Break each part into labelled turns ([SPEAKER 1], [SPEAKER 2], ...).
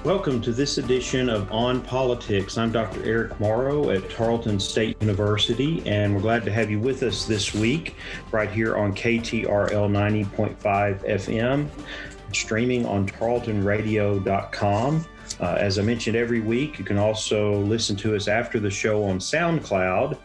[SPEAKER 1] Welcome to this edition of On Politics. I'm Dr. Eric Morrow at Tarleton State University, and we're glad to have you with us this week right here on KTRL 90.5 FM, streaming on tarletonradio.com. As I mentioned every week, you can also listen to us after the show on SoundCloud,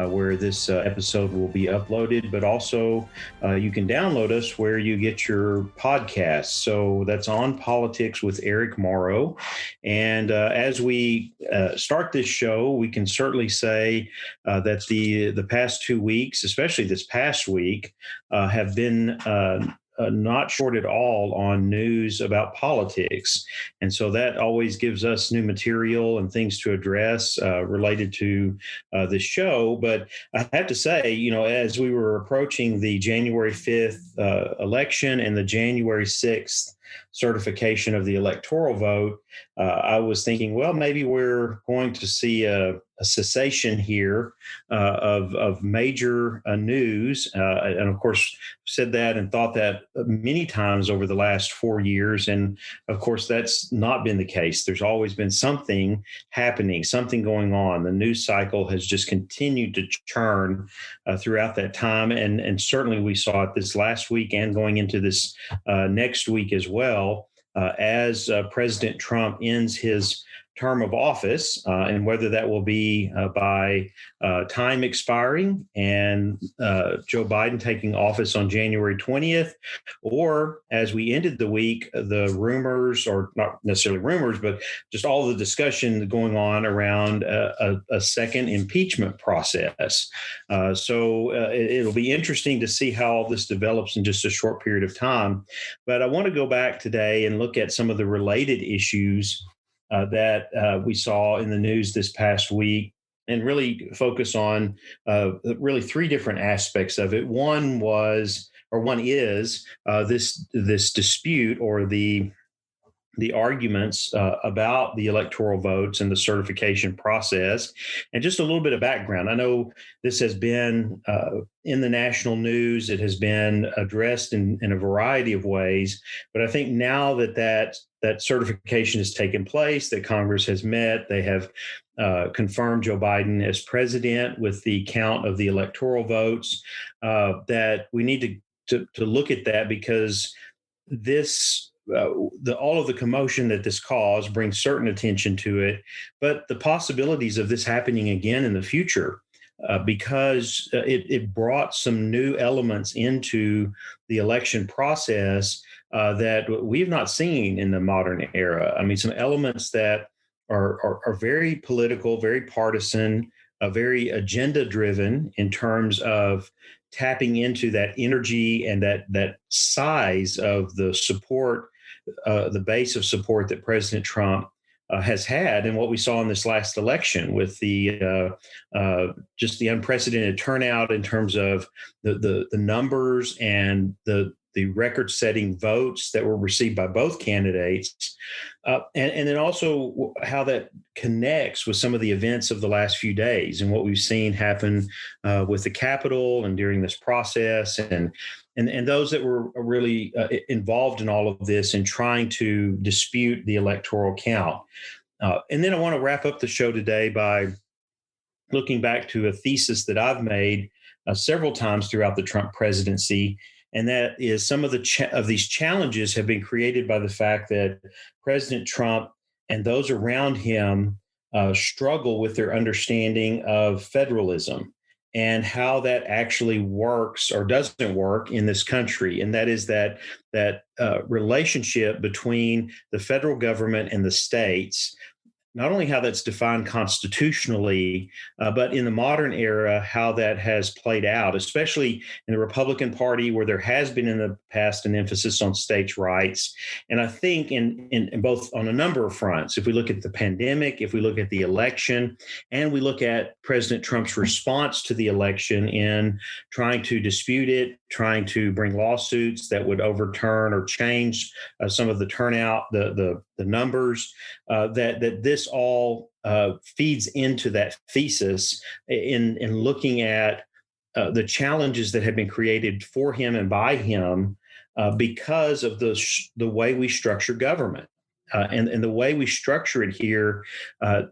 [SPEAKER 1] where this episode will be uploaded, but also you can download us where you get your podcasts. So that's On Politics with Eric Morrow. And as we start this show, we can certainly say that the past 2 weeks, especially this past week, have been not short at all on news about politics. And so that always gives us new material and things to address related to this show. But I have to say, as we were approaching the January 5th election and the January 6th certification of the electoral vote, I was thinking, well, maybe we're going to see a cessation here of major news. And of course, said that and thought that many times over the last 4 years. And of course, that's not been the case. There's always been something happening, something going on. The news cycle has just continued to churn throughout that time. And certainly we saw it this last week and going into this next week as well, as President Trump ends his term of office, and whether that will be by time expiring and Joe Biden taking office on January 20th, or as we ended the week, the rumors, or not necessarily rumors, but just all the discussion going on around a second impeachment process. So it'll be interesting to see how all this develops in just a short period of time. But I want to go back today and look at some of the related issues that we saw in the news this past week, and really focus on really three different aspects of it. One is this dispute, or the arguments about the electoral votes and the certification process, and just a little bit of background. I know this has been in the national news. It has been addressed in a variety of ways, but I think now that certification has taken place, that Congress has met, they have confirmed Joe Biden as president with the count of the electoral votes, that we need to look at that, because this all of the commotion that this caused brings certain attention to it, but the possibilities of this happening again in the future, because it brought some new elements into the election process that we've not seen in the modern era. I mean, some elements that are very political, very partisan, very agenda driven in terms of tapping into that energy and that size of the support, the base of support that President Trump has had, and what we saw in this last election with the just the unprecedented turnout in terms of the numbers and the record-setting votes that were received by both candidates, and then also how that connects with some of the events of the last few days and what we've seen happen with the Capitol and during this process, and those that were really involved in all of this and trying to dispute the electoral count. And then I want to wrap up the show today by looking back to a thesis that I've made several times throughout the Trump presidency, and that is some of these challenges have been created by the fact that President Trump and those around him struggle with their understanding of federalism and how that actually works or doesn't work in this country. And that is that relationship between the federal government and the states, not only how that's defined constitutionally, but in the modern era, how that has played out, especially in the Republican Party, where there has been in the past an emphasis on states' rights. And I think in both on a number of fronts, if we look at the pandemic, if we look at the election, and we look at President Trump's response to the election in trying to dispute it, trying to bring lawsuits that would overturn or change some of the turnout, the numbers, that this all feeds into that thesis in looking at the challenges that have been created for him and by him because of the way we structure government. And the way we structure it here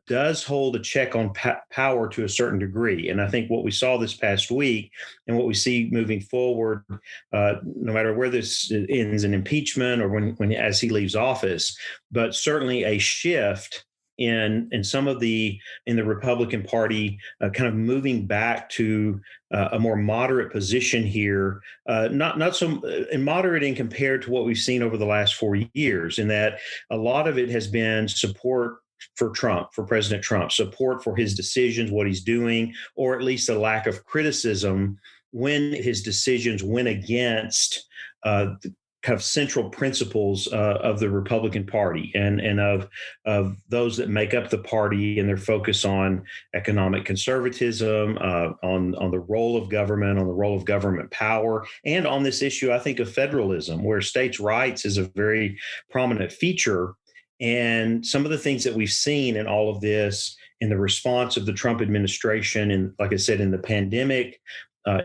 [SPEAKER 1] does hold a check on power to a certain degree. And I think what we saw this past week and what we see moving forward, no matter where this ends in impeachment or when as he leaves office, but certainly a shift in some of in the Republican Party, kind of moving back to a more moderate position here, not so moderate in compared to what we've seen over the last 4 years, in that a lot of it has been support for Trump, for President Trump, support for his decisions, what he's doing, or at least a lack of criticism when his decisions went against the kind of central principles of the Republican Party and of those that make up the party and their focus on economic conservatism, on the role of government, on the role of government power, and on this issue, I think, of federalism, where states' rights is a very prominent feature. And some of the things that we've seen in all of this, in the response of the Trump administration, and like I said, in the pandemic,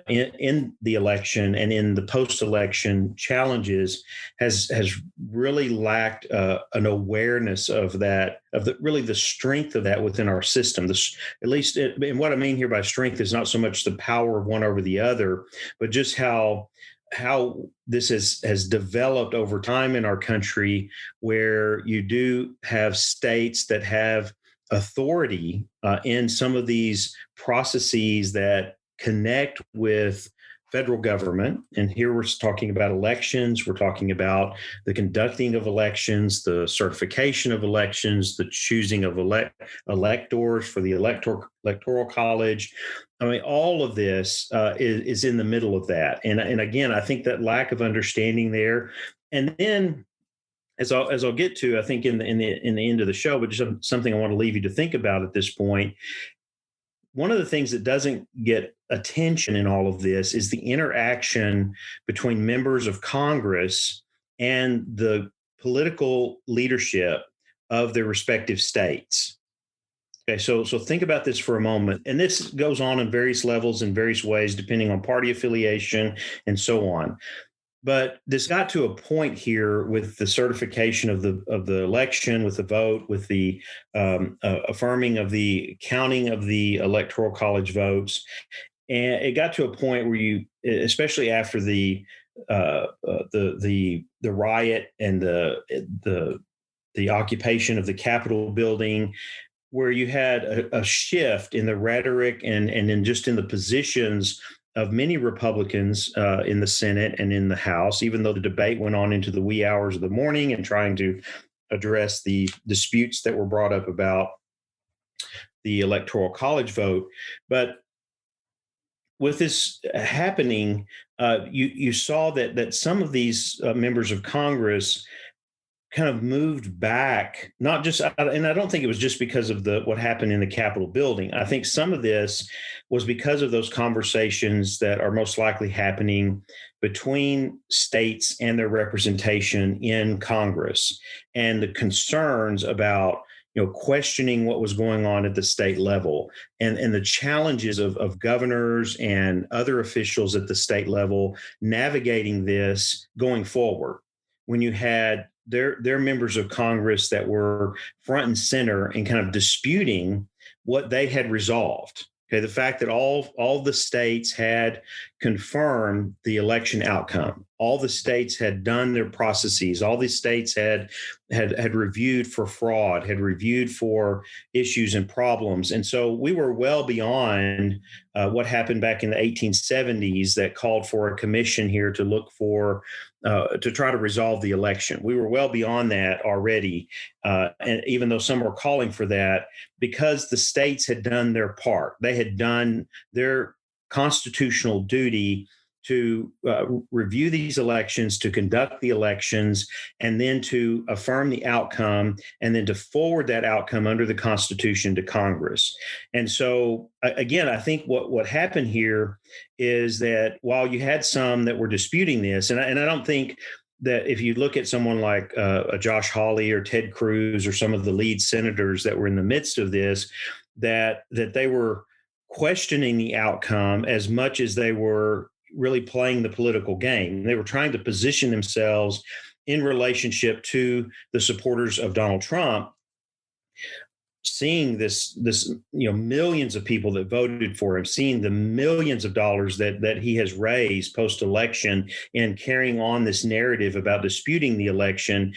[SPEAKER 1] in the election and in the post-election challenges, has really lacked an awareness of that, of the strength of that within our system. At least, and what I mean here by strength is not so much the power of one over the other, but just how this has developed over time in our country, where you do have states that have authority in some of these processes that connect with federal government. And here we're talking about elections. We're talking about the conducting of elections, the certification of elections, the choosing of electors for the electoral college. I mean, all of this is in the middle of that. And again, I think that lack of understanding there. And then, as I'll get to, I think in the end of the show, but just something I want to leave you to think about at this point. One of the things that doesn't get attention in all of this is the interaction between members of Congress and the political leadership of their respective states. Okay, so think about this for a moment. And this goes on in various levels in various ways, depending on party affiliation and so on. But this got to a point here with the certification of the election, with the vote, with the affirming of the counting of the electoral college votes, and it got to a point where you, especially after the riot and the occupation of the Capitol building, where you had a shift in the rhetoric and in just in the positions of many Republicans in the Senate and in the House, even though the debate went on into the wee hours of the morning and trying to address the disputes that were brought up about the Electoral College vote. But with this happening, you saw that some of these members of Congress kind of moved back, not just, and I don't think it was just because of what happened in the Capitol building. I think some of this was because of those conversations that are most likely happening between states and their representation in Congress, and the concerns about questioning what was going on at the state level, and the challenges of governors and other officials at the state level navigating this going forward. When you had their members of Congress that were front and center and kind of disputing what they had resolved. Okay, the fact that all the states had confirmed the election outcome, all the states had done their processes, all these states had reviewed for fraud, had reviewed for issues and problems, and so we were well beyond what happened back in the 1870s that called for a commission here to look for to try to resolve the election. We were well beyond that already, and even though some were calling for that, because the states had done their part, they had done their constitutional duty to review these elections, to conduct the elections, and then to affirm the outcome, and then to forward that outcome under the Constitution to Congress. And so, again, I think what happened here is that while you had some that were disputing this, and I don't think that if you look at someone like Josh Hawley or Ted Cruz or some of the lead senators that were in the midst of this, that they were questioning the outcome as much as they were really playing the political game. They were trying to position themselves in relationship to the supporters of Donald Trump, seeing this millions of people that voted for him, seeing the millions of dollars that he has raised post election, and carrying on this narrative about disputing the election,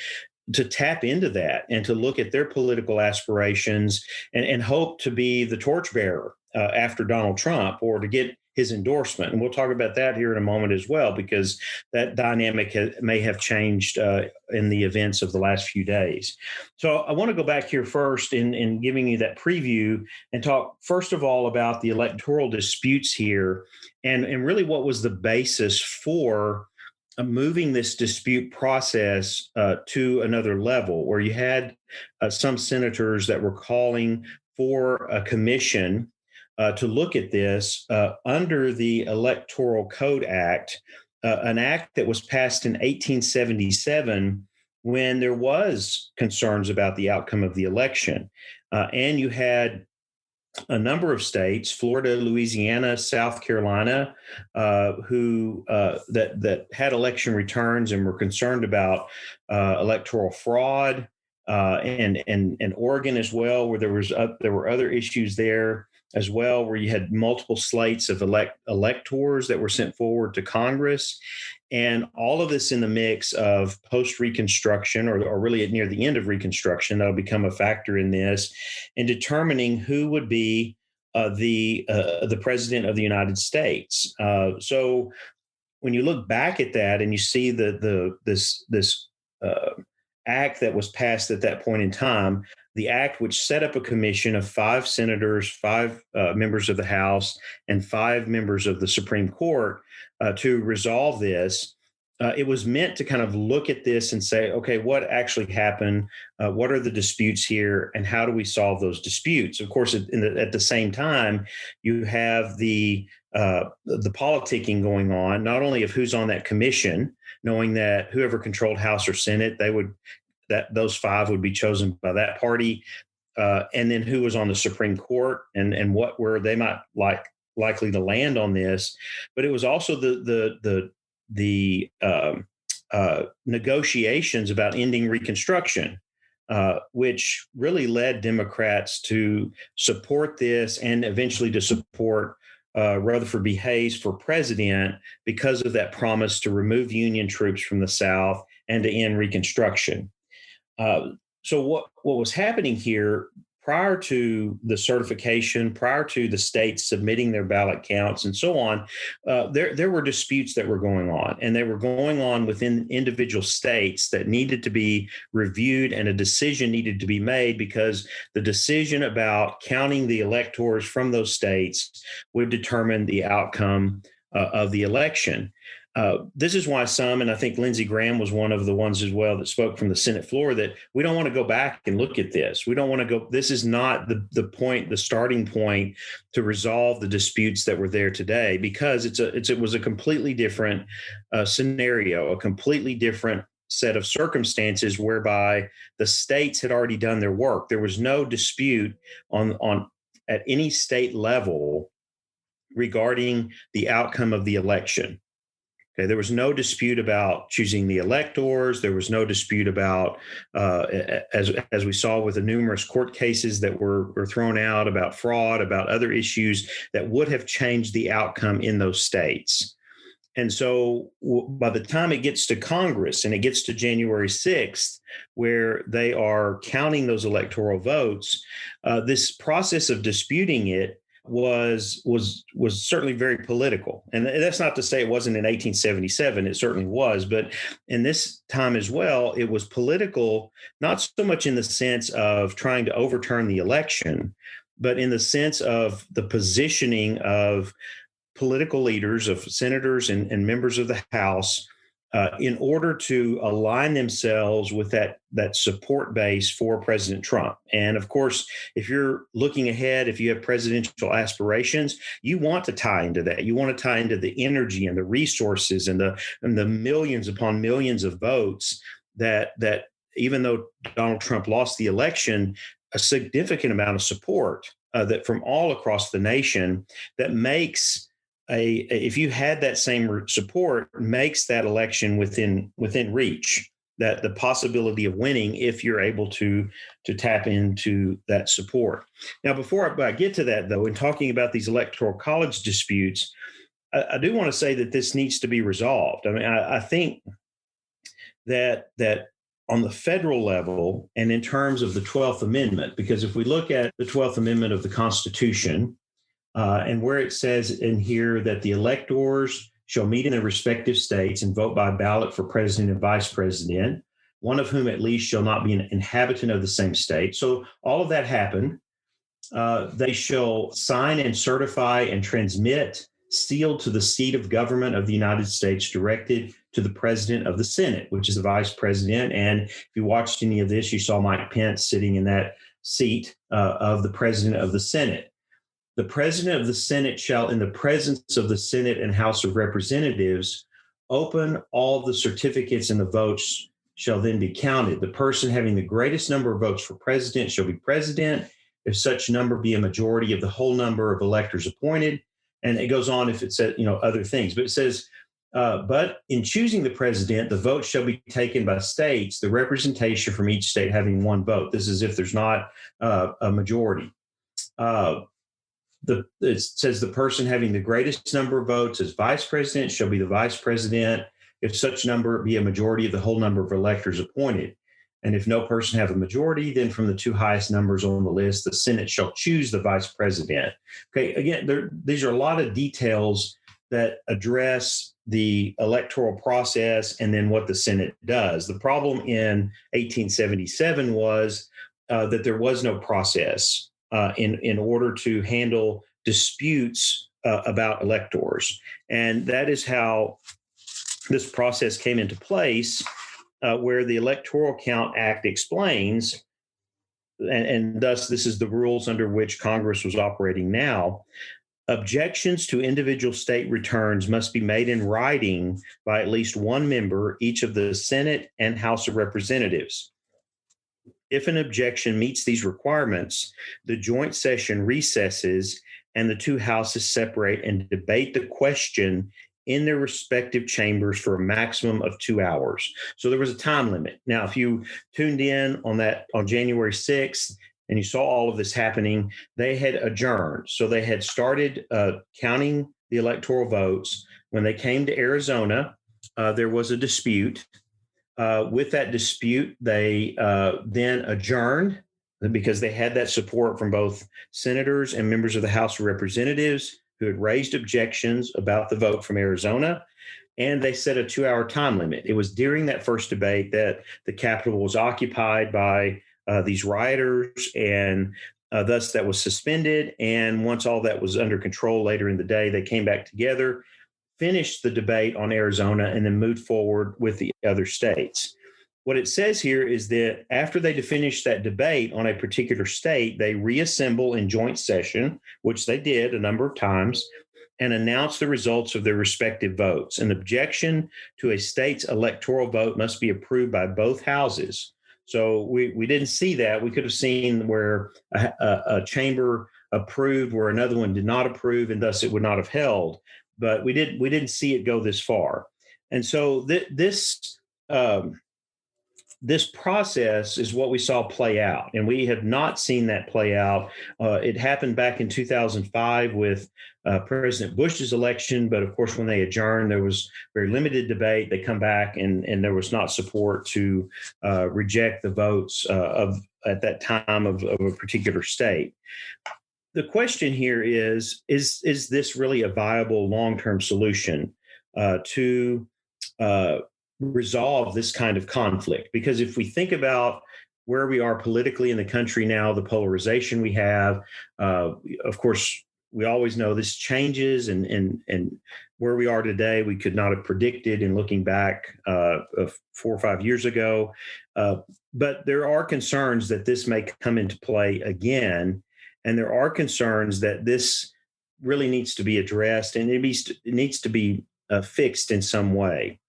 [SPEAKER 1] to tap into that and to look at their political aspirations and hope to be the torchbearer after Donald Trump, or to get his endorsement. And we'll talk about that here in a moment as well, because that dynamic may have changed in the events of the last few days. So I want to go back here first in giving you that preview and talk, first of all, about the electoral disputes here, and really what was the basis for moving this dispute process to another level, where you had some senators that were calling for a commission to look at this under the Electoral Code Act, an act that was passed in 1877 when there was concerns about the outcome of the election. And you had a number of states, Florida, Louisiana, South Carolina, who that had election returns and were concerned about electoral fraud, and Oregon as well, where there were other issues there as well, where you had multiple slates of electors that were sent forward to Congress. And all of this in the mix of post-Reconstruction, or really near the end of Reconstruction, that'll become a factor in this, in determining who would be the president of the United States. So when you look back at that and you see this act that was passed at that point in time, the act which set up a commission of 5 senators, 5 members of the House, and 5 members of the Supreme Court to resolve this. It was meant to kind of look at this and say, okay, what actually happened? What are the disputes here, and how do we solve those disputes? Of course, at the same time, you have the politicking going on, not only of who's on that commission, knowing that whoever controlled House or Senate, those 5 would be chosen by that party, and then who was on the Supreme Court, and what were they might likely to land on this. But it was also the negotiations about ending Reconstruction, which really led Democrats to support this and eventually to support Rutherford B. Hayes for president, because of that promise to remove Union troops from the South and to end Reconstruction. So what was happening here prior to the certification, prior to the states submitting their ballot counts and so on, there were disputes that were going on, and they were going on within individual states that needed to be reviewed, and a decision needed to be made, because the decision about counting the electors from those states would determine the outcome of the election. This is why some, and I think Lindsey Graham was one of the ones as well that spoke from the Senate floor, that we don't want to go back and look at this. We don't want to go. This is not the starting point to resolve the disputes that were there today, because it was a completely different scenario, a completely different set of circumstances, whereby the states had already done their work. There was no dispute on at any state level regarding the outcome of the election. Okay, there was no dispute about choosing the electors. There was no dispute about, as we saw with the numerous court cases that were thrown out, about fraud, about other issues that would have changed the outcome in those states. And so by the time it gets to Congress and it gets to January 6th, where they are counting those electoral votes, this process of disputing it was certainly very political. And that's not to say it wasn't in 1877. It certainly was. But in this time as well, it was political, not so much in the sense of trying to overturn the election, but in the sense of the positioning of political leaders, of senators and members of the House, in order to align themselves with that support base for President Trump. And of course, if you're looking ahead, if you have presidential aspirations, you want to tie into that. You want to tie into the energy and the resources and the millions upon millions of votes that even though Donald Trump lost the election, a significant amount of support that from all across the nation, that makes if you had that same support, makes that election within reach. that the possibility of winning if you're able to tap into that support. Now, before I get to that, though, in talking about these electoral college disputes, I do want to say that this needs to be resolved. I mean, I think that on the federal level and in terms of the 12th Amendment, because if we look at the 12th Amendment of the Constitution, and where it says in here that the electors shall meet in their respective states and vote by ballot for president and vice president, one of whom at least shall not be an inhabitant of the same state. So all of that happened. They shall sign and certify and transmit sealed to the seat of government of the United States, directed to the president of the Senate, which is the vice president. And if you watched any of this, you saw Mike Pence sitting in that seat of the president of the Senate. The president of the Senate shall, in the presence of the Senate and House of Representatives, open all the certificates, and the votes shall then be counted. The person having the greatest number of votes for president shall be president, if such number be a majority of the whole number of electors appointed. And it goes on if it says, other things. But it says, but in choosing the president, the vote shall be taken by states, the representation from each state having one vote. This is if there's not a majority. It says the person having the greatest number of votes as vice president shall be the vice president, if such number be a majority of the whole number of electors appointed. And if no person have a majority, then from the two highest numbers on the list, the Senate shall choose the vice president. Okay, again, these are a lot of details that address the electoral process and then what the Senate does. The problem in 1877 was that there was no process in order to handle disputes about electors. And that is how this process came into place, where the Electoral Count Act explains, and thus this is the rules under which Congress was operating now. Objections to individual state returns must be made in writing by at least one member, each of the Senate and House of Representatives. If an objection meets these requirements, the joint session recesses and the two houses separate and debate the question in their respective chambers for a maximum of 2 hours. So there was a time limit. Now, if you tuned in on January 6th and you saw all of this happening, they had adjourned. So they had started counting the electoral votes. When they came to Arizona, there was a dispute. With that dispute, they then adjourned because they had that support from both senators and members of the House of Representatives who had raised objections about the vote from Arizona, and they set a 2-hour time limit. It was during that first debate that the Capitol was occupied by these rioters, and thus that was suspended. And once all that was under control later in the day, they came back together, finished the debate on Arizona, and then moved forward with the other states. What it says here is that after they finish that debate on a particular state, they reassemble in joint session, which they did a number of times, and announce the results of their respective votes. An objection to a state's electoral vote must be approved by both houses. So we didn't see that. We could have seen where a chamber approved where another one did not approve, and thus it would not have held. But we didn't see it go this far. And so this process is what we saw play out, and we have not seen that play out. It happened back in 2005 with President Bush's election, but of course, when they adjourned, there was very limited debate. They come back, and there was not support to reject the votes at that time of a particular state. The question here is this really a viable long-term solution to resolve this kind of conflict? Because if we think about where we are politically in the country now, the polarization we have, of course, we always know this changes, and where we are today, we could not have predicted in looking back 4 or 5 years ago. But there are concerns that this may come into play again, and there are concerns that this really needs to be addressed, and it needs to be fixed in some way.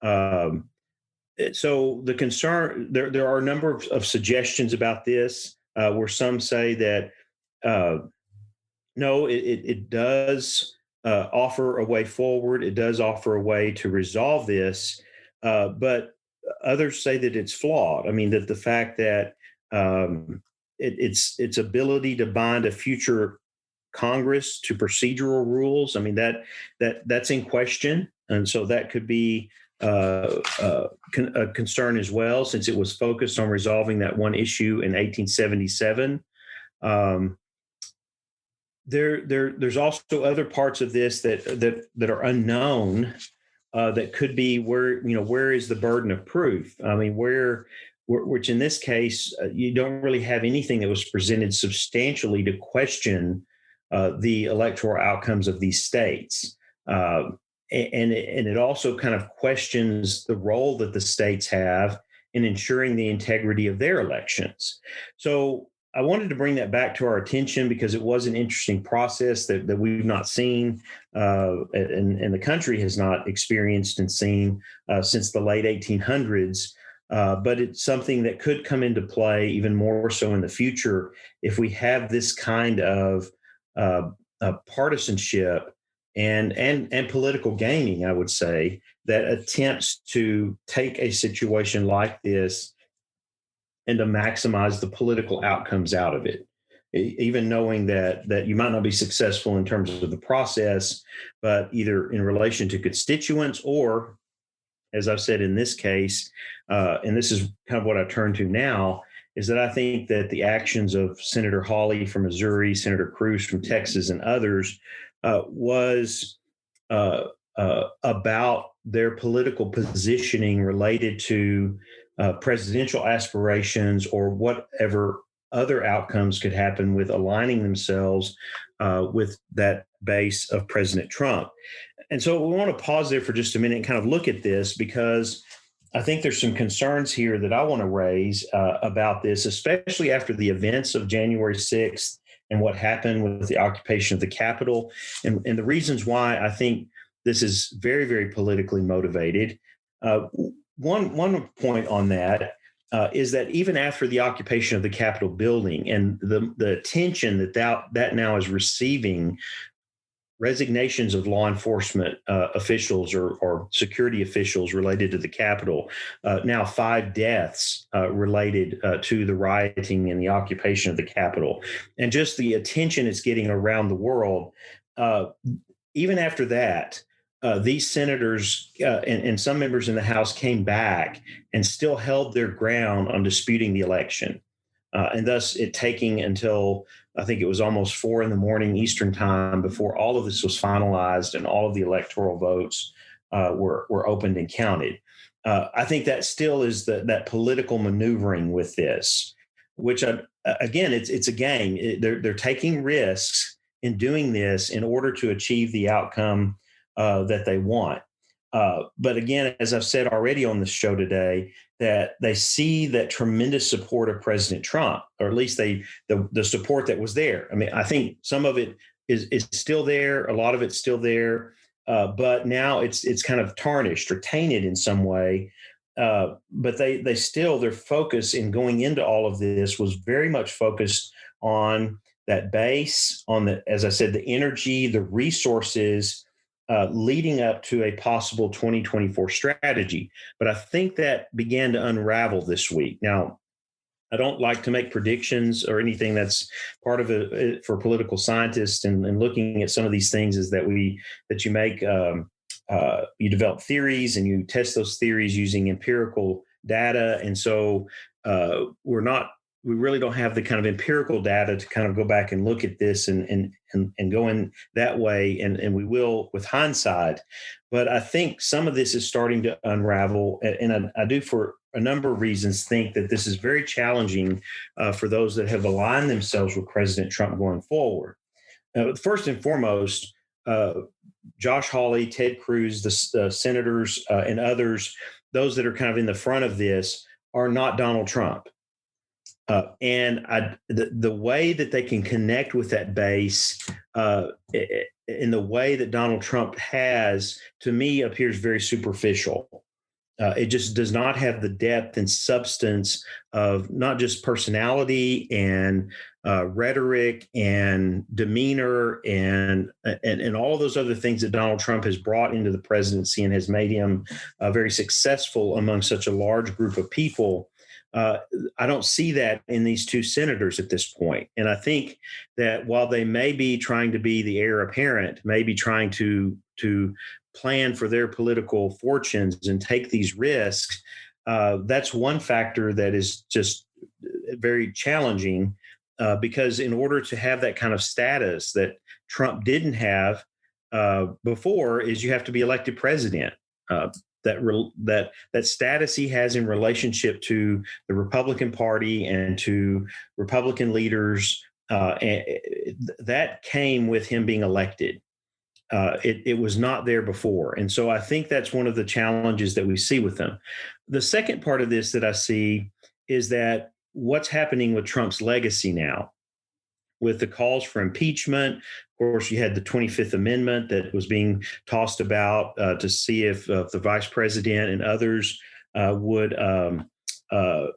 [SPEAKER 1] So the concern, there are a number of suggestions about this, where some say that no, it does offer a way forward. It does offer a way to resolve this, but Others say that it's flawed. I mean, that the fact that its ability to bind a future Congress to procedural rules. I mean that's in question, and so that could be a concern as well, since it was focused on resolving that one issue in 1877. Um, there's also other parts of this that are unknown. That could be where is the burden of proof? I mean, which in this case, you don't really have anything that was presented substantially to question the electoral outcomes of these states. And it also kind of questions the role that the states have in ensuring the integrity of their elections. So I wanted to bring that back to our attention because it was an interesting process that we've not seen and the country has not experienced and seen since the late 1800s. But it's something that could come into play even more so in the future if we have this kind of partisanship and political gaming, I would say, that attempts to take a situation like this and to maximize the political outcomes out of it, even knowing that you might not be successful in terms of the process, but either in relation to constituents or, as I've said in this case, and this is kind of what I turn to now, is that I think that the actions of Senator Hawley from Missouri, Senator Cruz from Texas, and others was about their political positioning related to presidential aspirations or whatever other outcomes could happen with aligning themselves with that base of President Trump. And so we want to pause there for just a minute and kind of look at this, because I think there's some concerns here that I want to raise about this, especially after the events of January 6th and what happened with the occupation of the Capitol, and the reasons why I think this is very, very politically motivated. One point on that is that even after the occupation of the Capitol building and the attention that now is receiving, resignations of law enforcement officials or security officials related to the Capitol, now 5 deaths related to the rioting and the occupation of the Capitol, and just the attention it's getting around the world. Even after that, these senators and some members in the House came back and still held their ground on disputing the election. And thus it taking until I think it was almost 4 a.m. Eastern time before all of this was finalized and all of the electoral votes were opened and counted. I think that still is that political maneuvering with this, which again, it's a game. They're taking risks in doing this in order to achieve the outcome that they want. But again, as I've said already on this show today, that they see that tremendous support of President Trump, or at least the support that was there. I mean, I think some of it is still there. A lot of it's still there. But now it's kind of tarnished or tainted in some way. But their focus in going into all of this was very much focused on that base, on as I said, the energy, the resources, leading up to a possible 2024 strategy. But I think that began to unravel this week. Now, I don't like to make predictions or anything. That's part of it for political scientists and looking at some of these things is that you make you develop theories and you test those theories using empirical data. And so we really don't have the kind of empirical data to kind of go back and look at this and go in that way. And we will with hindsight. But I think some of this is starting to unravel. And I do, for a number of reasons, think that this is very challenging for those that have aligned themselves with President Trump going forward. First and foremost, Josh Hawley, Ted Cruz, the senators and others, those that are kind of in the front of this, are not Donald Trump. And the way that they can connect with that base in the way that Donald Trump has, to me, appears very superficial. It just does not have the depth and substance of not just personality and rhetoric and demeanor and all of those other things that Donald Trump has brought into the presidency and has made him very successful among such a large group of people. Uh, I don't see that in these two senators at this point. And I think that while they may be trying to be the heir apparent, maybe trying to plan for their political fortunes and take these risks, that's one factor that is just very challenging because in order to have that kind of status that Trump didn't have before, is you have to be elected president. That status he has in relationship to the Republican Party and to Republican leaders, that came with him being elected. It was not there before. And so I think that's one of the challenges that we see with them. The second part of this that I see is that what's happening with Trump's legacy now, with the calls for impeachment. Of course, you had the 25th Amendment that was being tossed about to see if the vice president and others would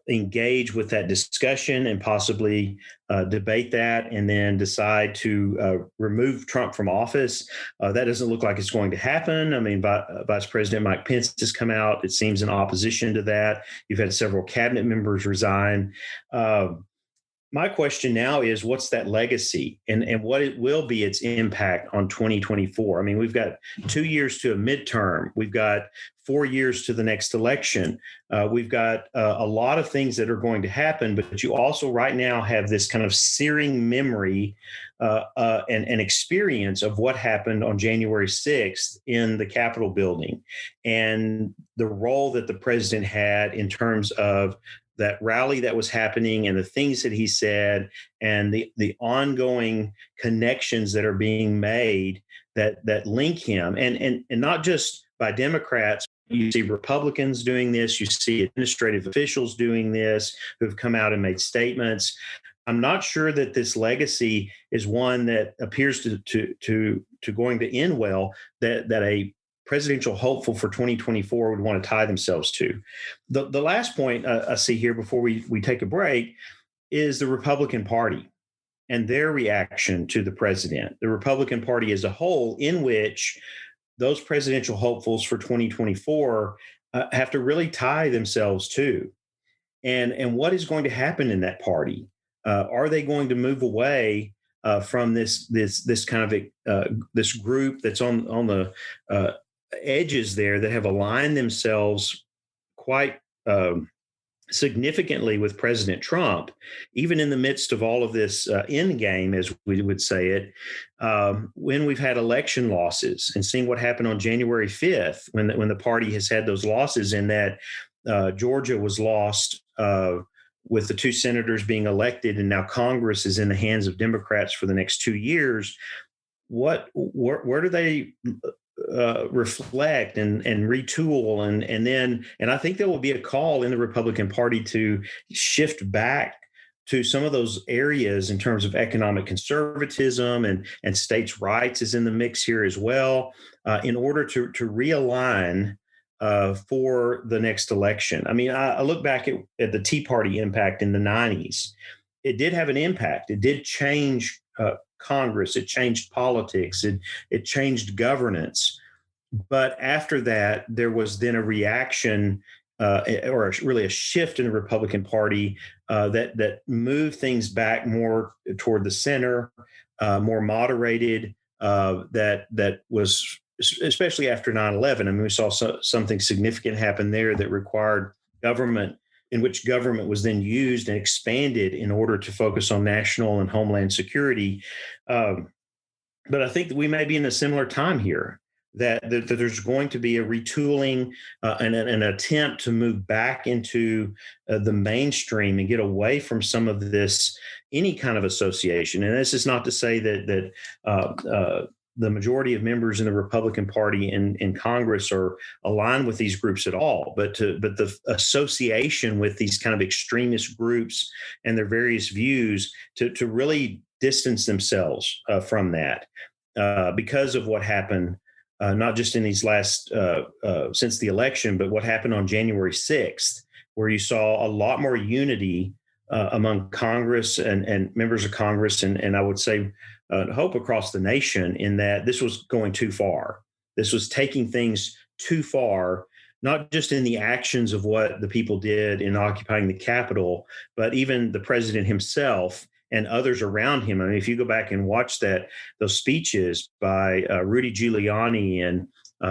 [SPEAKER 1] engage with that discussion and possibly debate that and then decide to remove Trump from office. That doesn't look like it's going to happen. I mean, Vice President Mike Pence has come out, it seems, in opposition to that. You've had several cabinet members resign. My question now is, what's that legacy and what it will be its impact on 2024? I mean, we've got 2 years to a midterm. We've got 4 years to the next election. We've got a lot of things that are going to happen, but you also right now have this kind of searing memory and experience of what happened on January 6th in the Capitol building and the role that the president had in terms of that rally that was happening and the things that he said and the ongoing connections that are being made that link him and not just by Democrats. You see Republicans doing this. You see administrative officials doing this who've come out and made statements. I'm not sure that this legacy is one that appears to going to end well, that a presidential hopeful for 2024 would want to tie themselves to. The last point I see here before we take a break is the Republican Party and their reaction to the president. The Republican Party as a whole, in which those presidential hopefuls for 2024 have to really tie themselves to. And what is going to happen in that party? Are they going to move away from this kind of this group that's on the edges there that have aligned themselves quite significantly with President Trump, even in the midst of all of this end game, as we would say it, when we've had election losses and seeing what happened on January 5th, when the party has had those losses, and that Georgia was lost with the two senators being elected, and now Congress is in the hands of Democrats for the next 2 years. Where do they reflect and retool and I think there will be a call in the Republican Party to shift back to some of those areas in terms of economic conservatism and states' rights is in the mix here as well, in order to realign for the next election. I mean, I look back at the Tea Party impact in the 90s. It did have an impact. It did change Congress. It changed politics. It changed governance. But after that, there was then a reaction really a shift in the Republican Party that moved things back more toward the center, more moderated. That was especially after 9/11. I mean, we saw something significant happen there that required government, in which government was then used and expanded in order to focus on national and homeland security. But I think that we may be in a similar time here, that there's going to be a retooling and an attempt to move back into the mainstream and get away from some of this, any kind of association. And this is not to say that the majority of members in the Republican Party in Congress are aligned with these groups at all, but the association with these kind of extremist groups and their various views to really distance themselves from that because of what happened not just in these last since the election, but what happened on January 6th, where you saw a lot more unity among Congress and members of Congress, and I would say hope across the nation, in that this was going too far. This was taking things too far, not just in the actions of what the people did in occupying the Capitol, but even the president himself and others around him. I mean, if you go back and watch those speeches by Rudy Giuliani and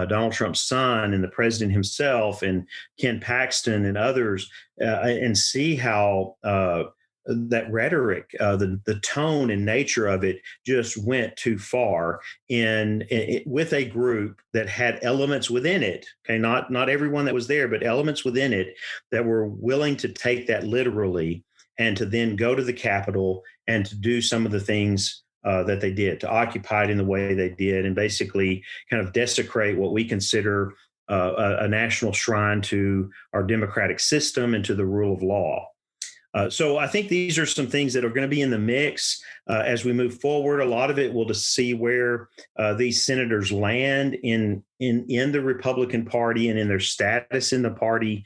[SPEAKER 1] Donald Trump's son and the president himself and Ken Paxton and others, and see how that rhetoric, the tone and nature of it just went too far with a group that had elements within it. Okay, not everyone that was there, but elements within it that were willing to take that literally and to then go to the Capitol and to do some of the things that they did, to occupy it in the way they did, and basically kind of desecrate what we consider a national shrine to our democratic system and to the rule of law. So I think these are some things that are going to be in the mix as we move forward. A lot of it will just see where these senators land in the Republican Party and in their status in the party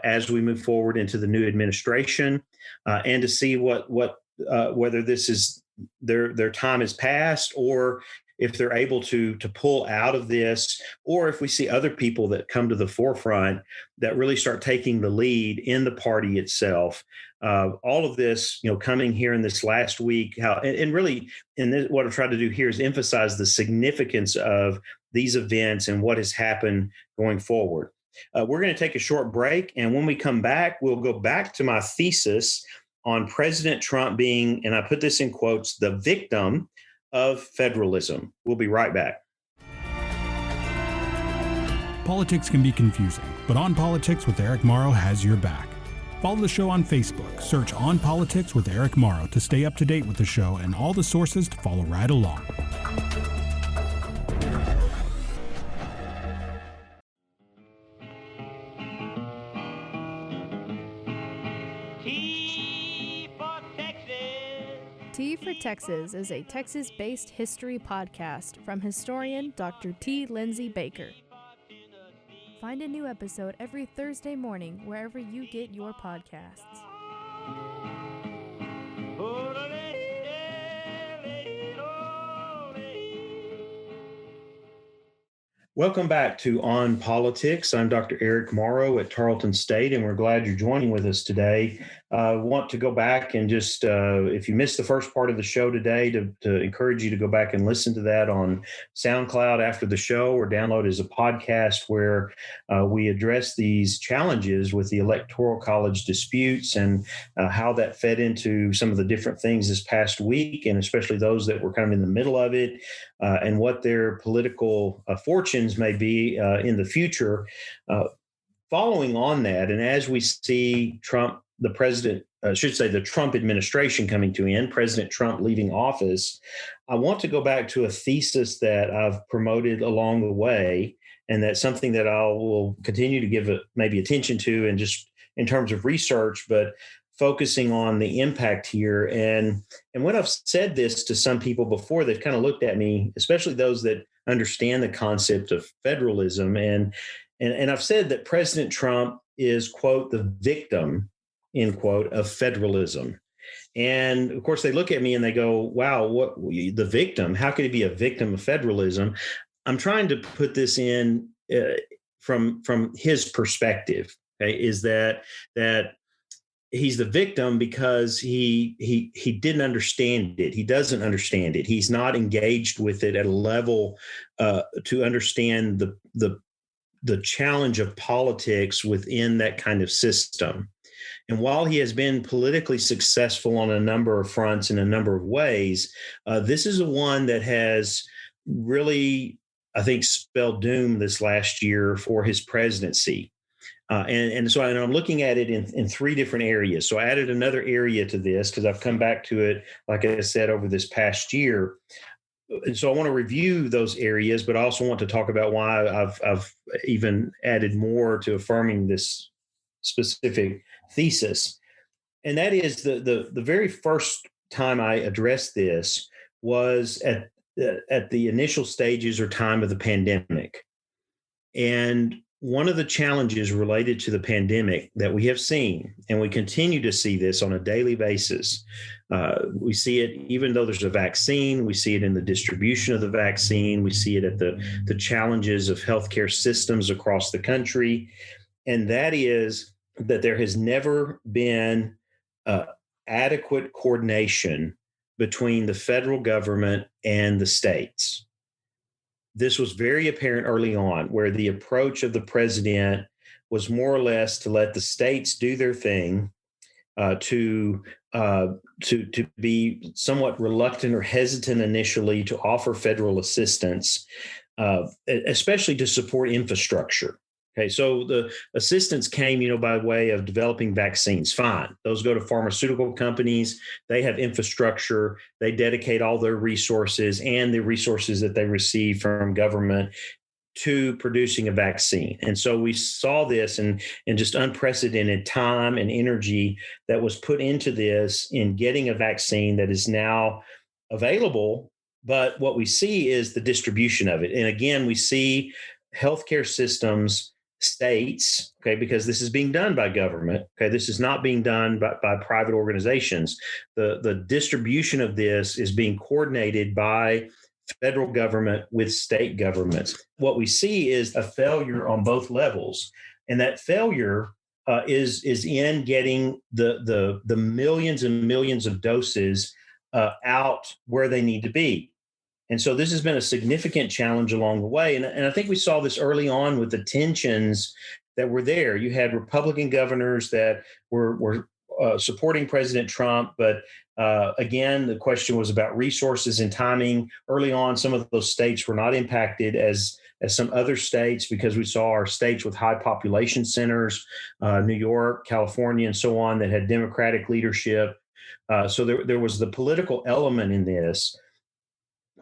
[SPEAKER 1] as we move forward into the new administration, and to see whether this is their time has passed, or if they're able to pull out of this, or if we see other people that come to the forefront that really start taking the lead in the party itself. All of this, coming here in this last week, and really, what I've tried to do here is emphasize the significance of these events and what has happened going forward. We're going to take a short break, and when we come back, we'll go back to my thesis on President Trump being, and I put this in quotes, the victim of federalism. We'll be right back.
[SPEAKER 2] Politics can be confusing, but On Politics with Eric Morrow has your back. Follow the show on Facebook. Search On Politics with Eric Morrow to stay up to date with the show and all the sources to follow right along.
[SPEAKER 3] T for Texas is a Texas-based history podcast from historian Dr. T. Lindsay Baker. Find a new episode every Thursday morning wherever you get your podcasts.
[SPEAKER 1] Welcome back to On Politics. I'm Dr. Eric Morrow at Tarleton State, and we're glad you're joining with us today. I want to go back and just, if you missed the first part of the show today, to encourage you to go back and listen to that on SoundCloud after the show, or download as a podcast, where we address these challenges with the Electoral College disputes and how that fed into some of the different things this past week, and especially those that were kind of in the middle of it, and what their political fortunes may be in the future. Following on that, and as we see Trump, the president, the Trump administration coming to end, President Trump leaving office, I want to go back to a thesis that I've promoted along the way, and that's something that I will continue to give maybe attention to, and just in terms of research, but focusing on the impact here. And when I've said this to some people before, they've kind of looked at me, especially those that understand the concept of federalism. And I've said that President Trump is, quote, the victim, end quote, of federalism. And of course, they look at me and they go, wow, what, the victim? How could he be a victim of federalism? I'm trying to put this in from his perspective. Okay, is that he's the victim because he didn't understand it. He doesn't understand it. He's not engaged with it at a level to understand the challenge of politics within that kind of system. And while he has been politically successful on a number of fronts in a number of ways, this is one that has really, I think, spelled doom this last year for his presidency. So I'm looking at it in three different areas. So I added another area to this because I've come back to it, like I said, over this past year. And so I want to review those areas, but I also want to talk about why I've even added more to affirming this specific thesis. And that is the very first time I addressed this was at the initial stages or time of the pandemic. And one of the challenges related to the pandemic that we have seen, and we continue to see this on a daily basis, we see it even though there's a vaccine, we see it in the distribution of the vaccine, we see it at the challenges of healthcare systems across the country, and that is that there has never been adequate coordination between the federal government and the states. This was very apparent early on, where the approach of the president was more or less to let the states do their thing, to be somewhat reluctant or hesitant initially to offer federal assistance, especially to support infrastructure. Okay, so the assistance came, by way of developing vaccines. Fine. Those go to pharmaceutical companies. They have infrastructure. They dedicate all their resources and the resources that they receive from government to producing a vaccine. And so we saw this in just unprecedented time and energy that was put into this in getting a vaccine that is now available. But what we see is the distribution of it. And again, we see healthcare systems, states, okay, because this is being done by government. Okay, this is not being done by private organizations. The distribution of this is being coordinated by federal government with state governments. What we see is a failure on both levels, and that failure is in getting the millions and millions of doses out where they need to be. And so this has been a significant challenge along the way. And I think we saw this early on with the tensions that were there. You had Republican governors that were supporting President Trump. But again, the question was about resources and timing. Early on, some of those states were not impacted as some other states, because we saw our states with high population centers, New York, California, and so on, that had Democratic leadership. So there was the political element in this.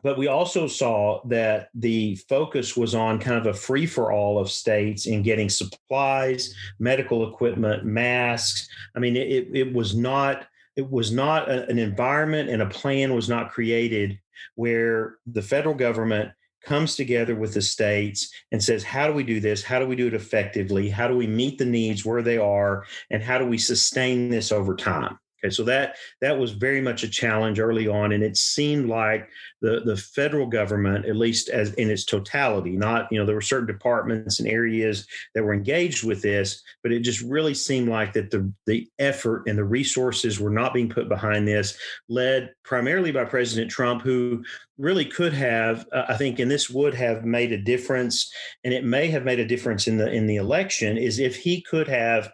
[SPEAKER 1] But we also saw that the focus was on kind of a free-for-all of states in getting supplies, medical equipment, masks. I mean, it was not an environment, and a plan was not created where the federal government comes together with the states and says, how do we do this? How do we do it effectively? How do we meet the needs where they are? And how do we sustain this over time? Okay, so that was very much a challenge early on, and it seemed like the federal government, at least as in its totality, not, there were certain departments and areas that were engaged with this, but it just really seemed like that the effort and the resources were not being put behind this, led primarily by President Trump, who really could have, I think, and this would have made a difference, and it may have made a difference in the election, is if he could have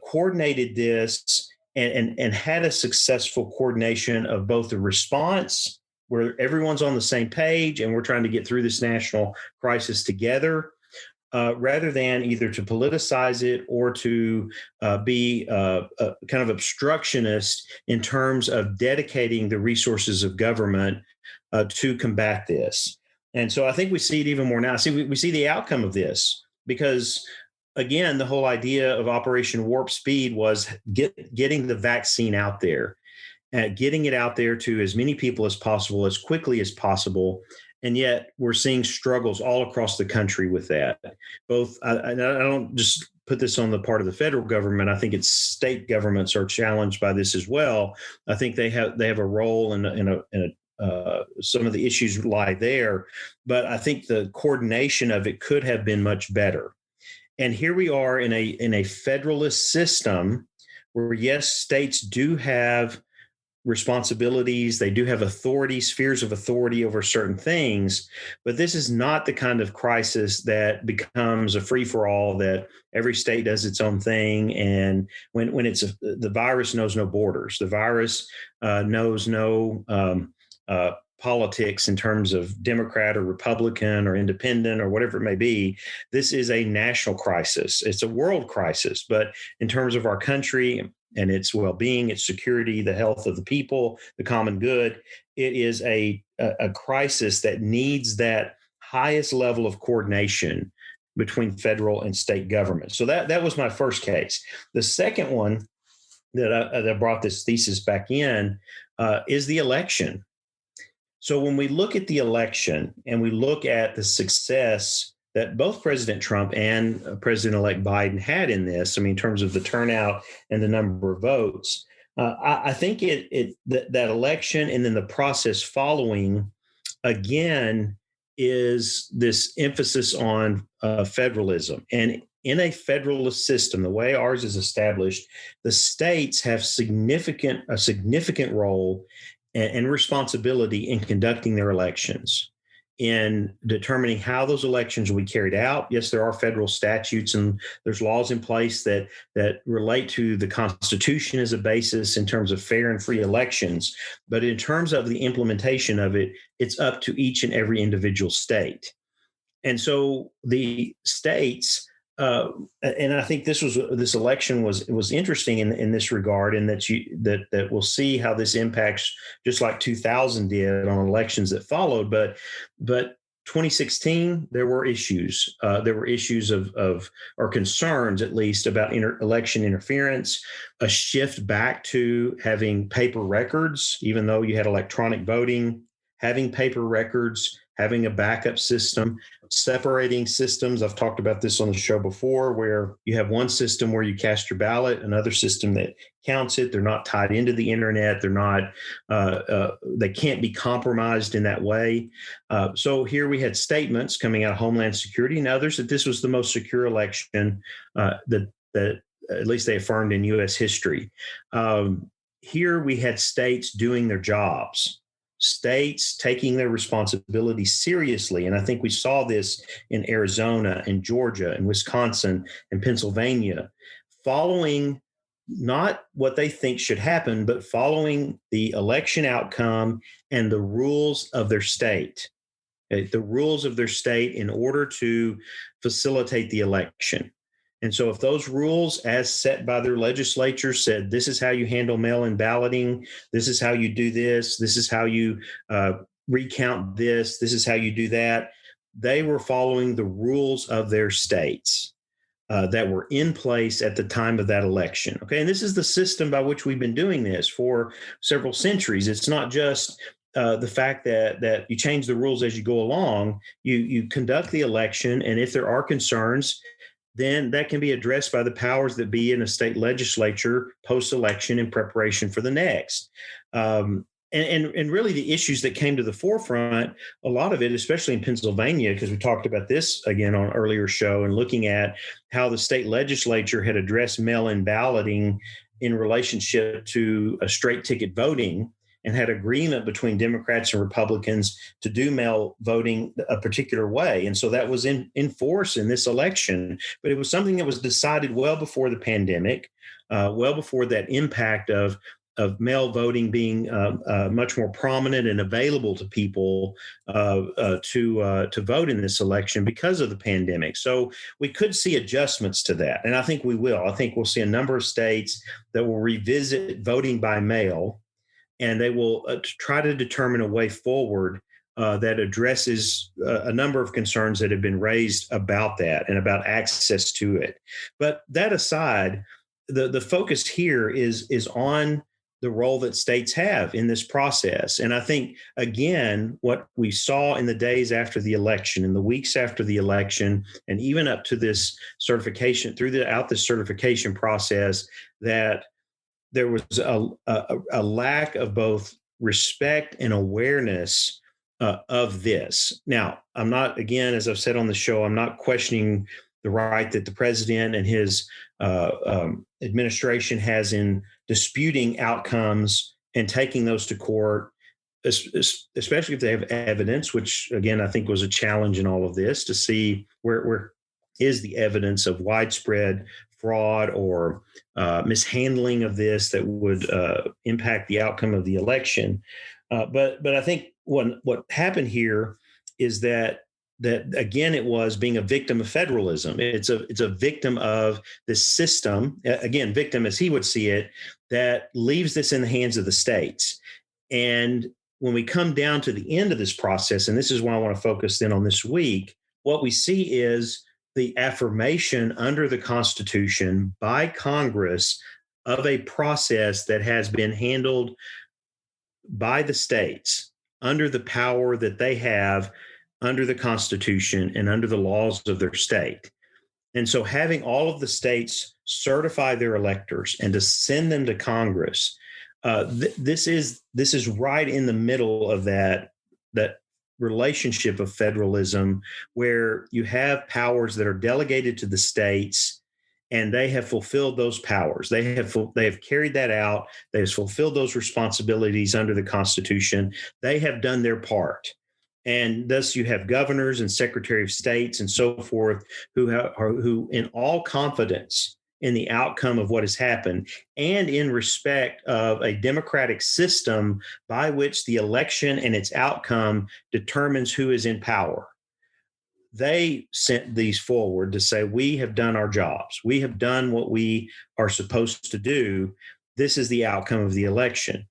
[SPEAKER 1] coordinated this and had a successful coordination of both the response, where everyone's on the same page and we're trying to get through this national crisis together, rather than either to politicize it or to be a kind of obstructionist in terms of dedicating the resources of government to combat this. And so I think we see it even more now. We see the outcome of this, because again, the whole idea of Operation Warp Speed was getting the vaccine out there, getting it out there to as many people as possible, as quickly as possible. And yet we're seeing struggles all across the country with that. Both, I don't just put this on the part of the federal government. I think it's state governments are challenged by this as well. I think they have a role in some of the issues lie there, but I think the coordination of it could have been much better. And here we are in a federalist system where, yes, states do have responsibilities, they do have authority, spheres of authority over certain things, but this is not the kind of crisis that becomes a free-for-all, that every state does its own thing. And when it's the virus knows no borders, the virus knows no politics in terms of Democrat or Republican or independent or whatever it may be. This is a national crisis. It's a world crisis, but in terms of our country and its well-being, its security, the health of the people, the common good, it is a crisis that needs that highest level of coordination between federal and state government. So that was my first case. The second one that brought this thesis back in is the election. So when we look at the election and we look at the success that both President Trump and President-elect Biden had in this, I mean, in terms of the turnout and the number of votes, I think that election and then the process following, again, is this emphasis on federalism. And in a federalist system, the way ours is established, the states have a significant role and responsibility in conducting their elections, in determining how those elections will be carried out. Yes, there are federal statutes and there's laws in place that relate to the Constitution as a basis in terms of fair and free elections. But in terms of the implementation of it, it's up to each and every individual state. And so the states, and I think this election was interesting in this regard, in that we'll see how this impacts, just like 2000 did on elections that followed. But 2016, there were issues. There were issues or concerns, at least, about election interference, a shift back to having paper records, even though you had electronic voting, having paper records, having a backup system, separating systems. I've talked about this on the show before, where you have one system where you cast your ballot, another system that counts it. They're not tied into the internet. They're not. They can't be compromised in that way. So here we had statements coming out of Homeland Security and others that this was the most secure election that at least they affirmed in U.S. history. Here we had states doing their jobs. States taking their responsibility seriously. And I think we saw this in Arizona and Georgia and Wisconsin and Pennsylvania, following not what they think should happen, but following the election outcome and the rules of their state, the rules of their state in order to facilitate the election. And so if those rules, as set by their legislature, said, this is how you handle mail-in balloting, this is how you do this is how you recount this is how you do that, they were following the rules of their states that were in place at the time of that election. Okay, and this is the system by which we've been doing this for several centuries. It's not just the fact that you change the rules as you go along. You conduct the election, and if there are concerns, then that can be addressed by the powers that be in a state legislature post-election in preparation for the next. And really the issues that came to the forefront, a lot of it, especially in Pennsylvania, because we talked about this again on an earlier show, and looking at how the state legislature had addressed mail-in balloting in relationship to a straight ticket voting, and had agreement between Democrats and Republicans to do mail voting a particular way. And so that was in force in this election. But it was something that was decided well before the pandemic, well before that impact of mail voting being much more prominent and available to people to vote in this election because of the pandemic. So we could see adjustments to that. And I think we will. I think we'll see a number of states that will revisit voting by mail, and they will try to determine a way forward that addresses a number of concerns that have been raised about that and about access to it. But that aside, the focus here is on the role that states have in this process. And I think, again, what we saw in the days after the election, in the weeks after the election, and even up to this certification, throughout the certification process, that there was a lack of both respect and awareness of this. Now, I'm not, again, as I've said on the show, I'm not questioning the right that the president and his administration has in disputing outcomes and taking those to court, especially if they have evidence, which, again, I think was a challenge in all of this, to see where is the evidence of widespread fraud or mishandling of this that would impact the outcome of the election. But I think what happened here is that again, it was being a victim of federalism. It's a victim of this system, again, victim as he would see it, that leaves this in the hands of the states. And when we come down to the end of this process, and this is why I want to focus then on this week, what we see is the affirmation under the Constitution by Congress of a process that has been handled by the states under the power that they have under the Constitution and under the laws of their state. And so having all of the states certify their electors and to send them to Congress, this is right in the middle of that relationship of federalism, where you have powers that are delegated to the states, and they have fulfilled those powers. They have carried that out. They have fulfilled those responsibilities under the Constitution. They have done their part. And thus you have governors and secretary of states and so forth who in all confidence in the outcome of what has happened and in respect of a democratic system by which the election and its outcome determines who is in power. They sent these forward to say, we have done our jobs. We have done what we are supposed to do. This is the outcome of the election.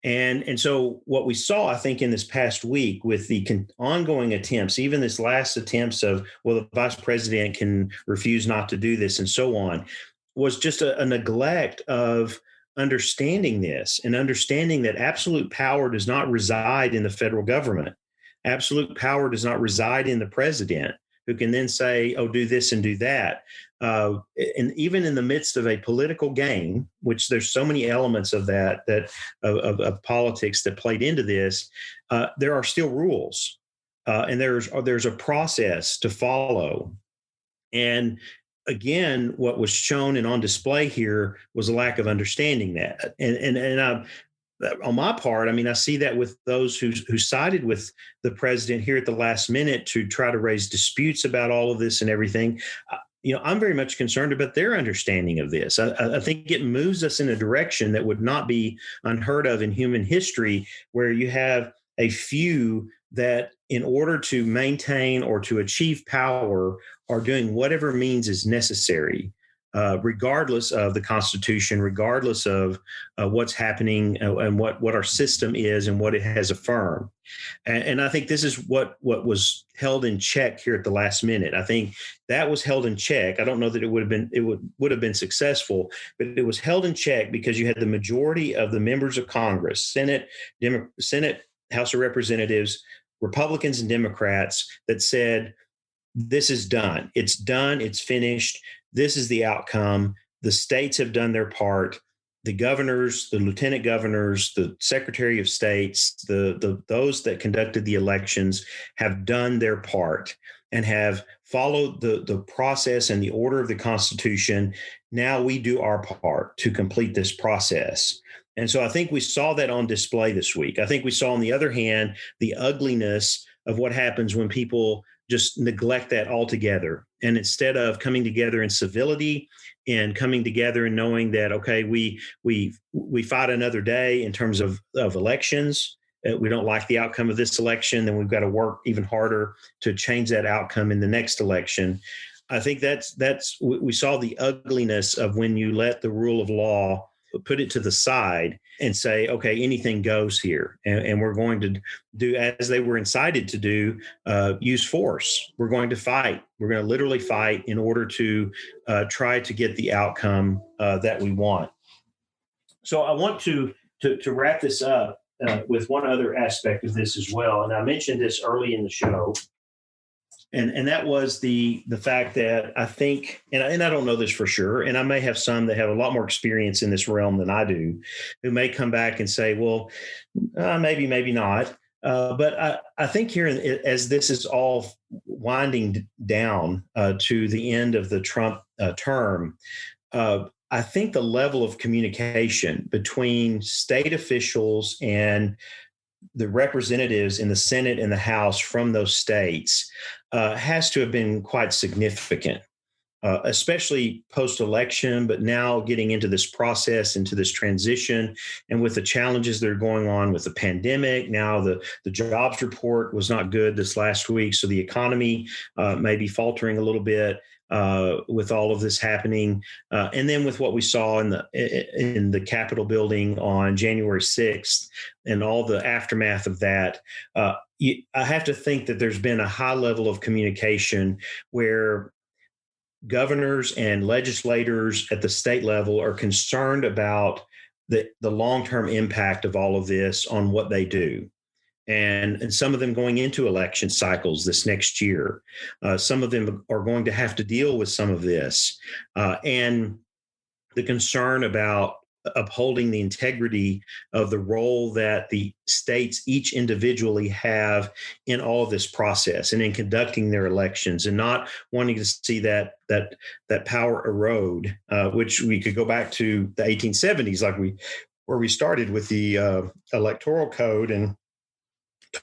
[SPEAKER 1] And so what we saw, I think, in this past week with the ongoing attempts, even this last attempts of, well, the vice president can refuse not to do this and so on, was just a neglect of understanding this and understanding that absolute power does not reside in the federal government. Absolute power does not reside in the president, who can then say, oh, do this and do that. And even in the midst of a political game, which there's so many elements of of politics that played into this, there are still rules, and there's a process to follow. And again, what was shown and on display here was a lack of understanding that. And on my part, I mean, I see that with those who sided with the president here at the last minute to try to raise disputes about all of this and everything. I'm very much concerned about their understanding of this. I think it moves us in a direction that would not be unheard of in human history, where you have a few that, in order to maintain or to achieve power, are doing whatever means is necessary, regardless of the Constitution, regardless of what's happening and what our system is and what it has affirmed. And I think this is what was held in check here at the last minute. I think that was held in check. I don't know that it would have been successful, but it was held in check because you had the majority of the members of Congress, Senate, House of Representatives, Republicans and Democrats, that said, this is done. It's done. It's finished. This is the outcome. The states have done their part. The governors, the lieutenant governors, the secretary of states, those that conducted the elections have done their part and have followed the process and the order of the Constitution. Now we do our part to complete this process. And so I think we saw that on display this week. I think we saw, on the other hand, the ugliness of what happens when people just neglect that altogether. And instead of coming together in civility and coming together and knowing that, okay, we fight another day in terms of elections. We don't like the outcome of this election, then we've got to work even harder to change that outcome in the next election. I think we saw the ugliness of when you let the rule of law, put it to the side and say, okay, anything goes here. And we're going to do, as they were incited to do, use force. We're going to fight. We're going to literally fight in order to try to get the outcome that we want. So I want to wrap this up with one other aspect of this as well. And I mentioned this early in the show. And that was the fact that I think, and I don't know this for sure, and I may have some that have a lot more experience in this realm than I do, who may come back and say, well, maybe not. But I think here, as this is all winding down to the end of the Trump term, I think the level of communication between state officials and the representatives in the Senate and the House from those states has to have been quite significant, especially post-election, but now getting into this process, into this transition, and with the challenges that are going on with the pandemic. Now the jobs report was not good this last week, so the economy may be faltering a little bit with all of this happening. And then with what we saw in the Capitol building on January 6th and all the aftermath of that, I have to think that there's been a high level of communication where governors and legislators at the state level are concerned about the long-term impact of all of this on what they do. and some of them going into election cycles this next year. Some of them are going to have to deal with some of this. And the concern about upholding the integrity of the role that the states each individually have in all of this process and in conducting their elections, and not wanting to see that power erode, which we could go back to the 1870s, where we started with the Electoral Code, and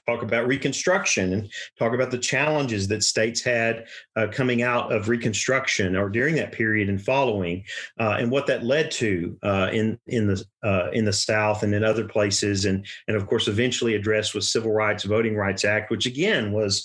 [SPEAKER 1] talk about Reconstruction and talk about the challenges that states had coming out of Reconstruction or during that period and following, and what that led to in the South and in other places, and of course eventually addressed with Civil Rights, Voting Rights Act, which again was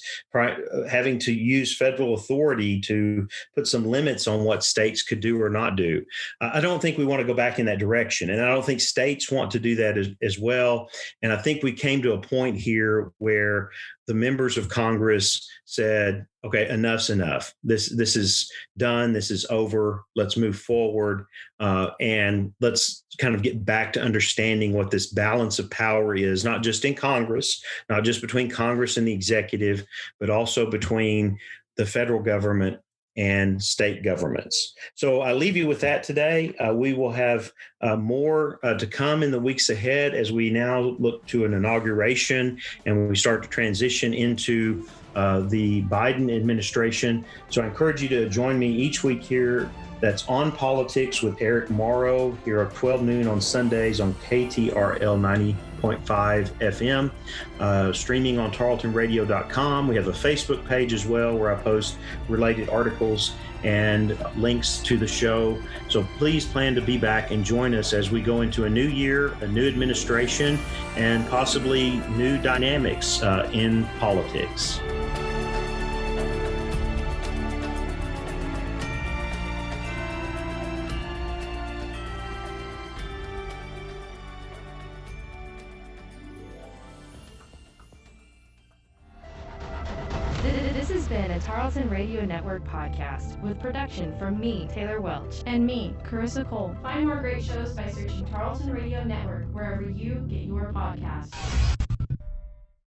[SPEAKER 1] having to use federal authority to put some limits on what states could do or not do. I don't think we want to go back in that direction, and I don't think states want to do that as well. And I think we came to a point here where the members of Congress said, okay, enough's enough. This is done. This is over. Let's move forward. And let's kind of get back to understanding what this balance of power is, not just in Congress, not just between Congress and the executive, but also between the federal government and state governments. So I leave you with that today. We will have more to come in the weeks ahead as we now look to an inauguration and we start to transition into the Biden administration. So I encourage you to join me each week here. That's On Politics with Eric Morrow here at 12 noon on Sundays on KTRL 90.5 FM, streaming on tarletonradio.com. We have a Facebook page as well where I post related articles and links to the show. So please plan to be back and join us as we go into a new year, a new administration, and possibly new dynamics in politics.
[SPEAKER 3] This has been a Tarleton Radio Network podcast with production from me, Taylor Welch, and me, Carissa Cole.
[SPEAKER 4] Find more great shows by searching Tarleton Radio Network wherever you get your podcasts.